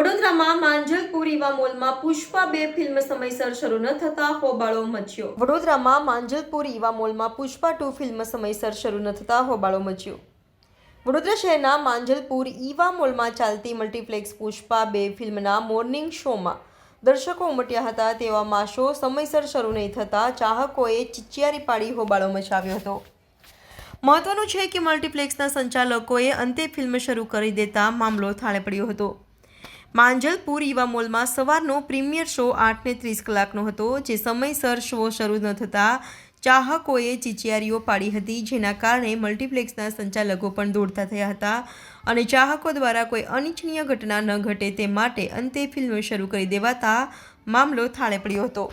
વડોદરામાં માંજલપુર ઈવા મોલમાં પુષ્પા 2 ફિલ્મ સમયસર શરૂ ન થતા હોબાળો મચ્યો. વડોદરામાં માંજલપુર ઈવા મોલમાં પુષ્પા 2 ફિલ્મ સમયસર શરૂ ન થતા હોબાળો મચ્યો. વડોદરા શહેરના માંજલપુર ઈવા મોલમાં ચાલતી મલ્ટીપ્લેક્સ પુષ્પા 2 ફિલ્મના મોર્નિંગ શોમાં દર્શકો ઉમટ્યા હતા. તેવામાં શો સમયસર શરૂ નહીં થતા ચાહકોએ ચિચિયારી પાડી હોબાળો મચાવ્યો હતો. મહત્વનું છે કે મલ્ટીપ્લેક્સના સંચાલકોએ અંતે ફિલ્મ શરૂ કરી દેતા મામલો થાળે પડ્યો હતો. માંજલપુર ઈવા મોલમાં સવારનો પ્રીમિયર શો 8:30 કલાકનો હતો, જે સમયસર શો શરૂ ન થતાં ચાહકોએ ચિચિયારીઓ પાડી હતી, જેના કારણે મલ્ટીપ્લેક્સના સંચાલકો પણ દોડતા થયા હતા અને ચાહકો દ્વારા કોઈ અનિચ્છનીય ઘટના ન ઘટે તે માટે અંતે ફિલ્મ શરૂ કરી દેવાતા મામલો થાળે પડ્યો હતો.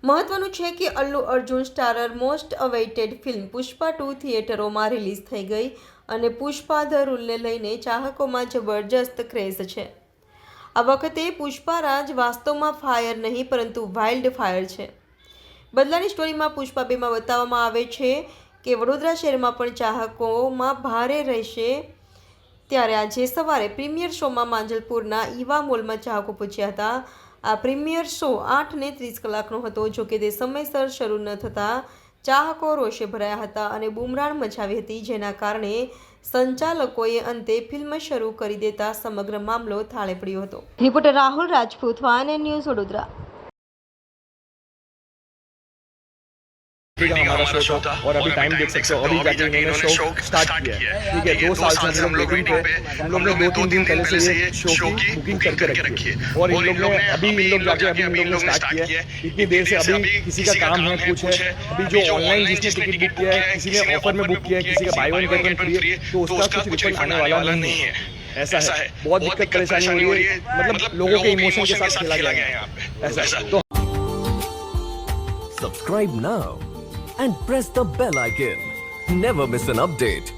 મહત્વનું છે કે Allu Arjun starrer most awaited film Pushpa 2 થિયેટરોમાં રિલીઝ થઈ ગઈ અને પુષ્પા ધ રૂલને લઈને ચાહકોમાં જબરજસ્ત ક્રેઝ છે. આ વખતે પુષ્પારાજ વાસ્તવમાં ફાયર નહીં પરંતુ વાઇલ્ડ ફાયર છે. બદલાની સ્ટોરીમાં પુષ્પા 2માં બતાવવામાં આવે છે કે વડોદરા શહેરમાં પણ ચાહકોમાં ભારે રહેશે. ત્યારે આજે સવારે પ્રીમિયર શોમાં માંજલપુરના ઈવા મોલમાં ચાહકો પહોંચ્યા હતા. આ પ્રીમિયર શો 8:30 કલાકનો હતો. જોકે તે સમયસર શરૂ ન થતાં ચાહકો રોષે ભરાયા હતા અને બૂમરાણ મચાવી હતી, જેના કારણે સંચાલકોએ અંતે ફિલ્મ શરૂ કરી દેતા સમગ્ર મામલો થાળે પડ્યો હતો. Reporter Rahul Rajput, van news, Vadodara. हमारा शो था और अभी टाइम देख सकते हो, अभी जाके इन्होंने शो स्टार्ट किया है. ठीक है, 2 साल से हम लोग वेटिंग पे, हम लोग ने 2-3 दिन पहले से ये शो की बुकिंग करके रखी है और इन लोग ने अभी इन लोग जाके अभी इन लोग ने स्टार्ट किया है. इतनी देर से अभी किसी का काम है कुछ है, अभी जो ऑनलाइन जिसने टिकट बुक किया है, किसी ने ऑफर में बुक किया है, किसी का by one get one free है, तो उसका कुछ रिफंड आने वाला नहीं है. ऐसा है, बहुत दिक्कत परेशानी हो रही है, मतलब लोगों के इमोशन के साथ खेला गया है यहाँ पे. ऐसा है. तो subscribe now and press the bell icon. Never miss an update.